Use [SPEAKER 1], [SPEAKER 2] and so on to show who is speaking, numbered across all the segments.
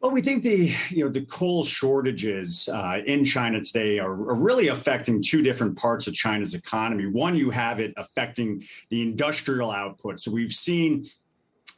[SPEAKER 1] Well, we think the coal shortages in China today are really affecting two different parts of China's economy. One, you have it affecting the industrial output. So we've seen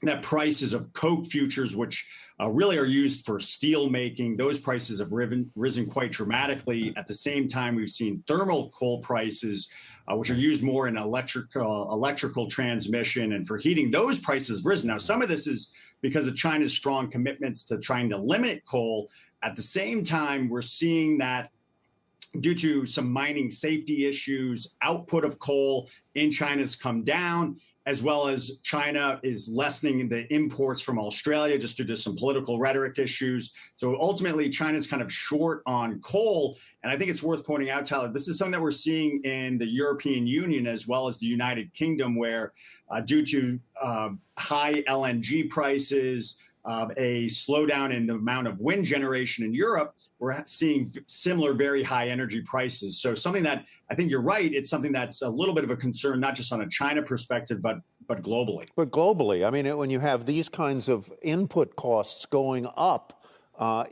[SPEAKER 1] that prices of coke futures, which really are used for steel making, those prices have risen quite dramatically. At the same time, we've seen thermal coal prices, which are used more in electrical transmission and for heating. Those prices have risen. Now, some of this is because of China's strong commitments to trying to limit coal. At the same time, we're seeing that due to some mining safety issues, output of coal in China's come down, as well as China is lessening the imports from Australia just due to some political rhetoric issues. So ultimately, China's kind of short on coal. And I think it's worth pointing out, Tyler, this is something that we're seeing in the European Union as well as the United Kingdom, where due to high LNG prices, a slowdown in the amount of wind generation in Europe, we're seeing similar very high energy prices. So something that I think you're right, it's something that's a little bit of a concern, not just on a China perspective, but globally.
[SPEAKER 2] But globally, I mean, when you have these kinds of input costs going up,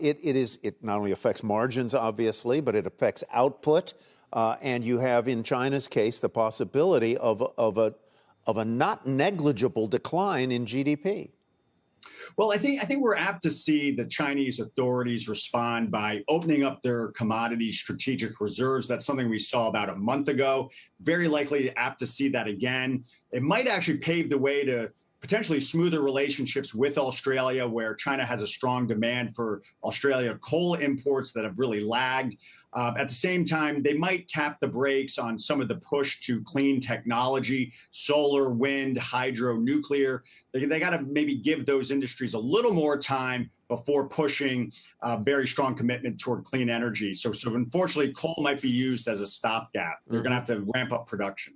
[SPEAKER 2] it not only affects margins, obviously, but it affects output. And you have, in China's case, the possibility of a not negligible decline in GDP.
[SPEAKER 1] Well, I think we're apt to see the Chinese authorities respond by opening up their commodity strategic reserves. That's something we saw about a month ago. Very likely apt to see that again. It might actually pave the way to potentially smoother relationships with Australia, where China has a strong demand for Australia coal imports that have really lagged. At the same time, they might tap the brakes on some of the push to clean technology, solar, wind, hydro, nuclear. They got to maybe give those industries a little more time before pushing a very strong commitment toward clean energy. So unfortunately, coal might be used as a stopgap. They're going to have to ramp up production.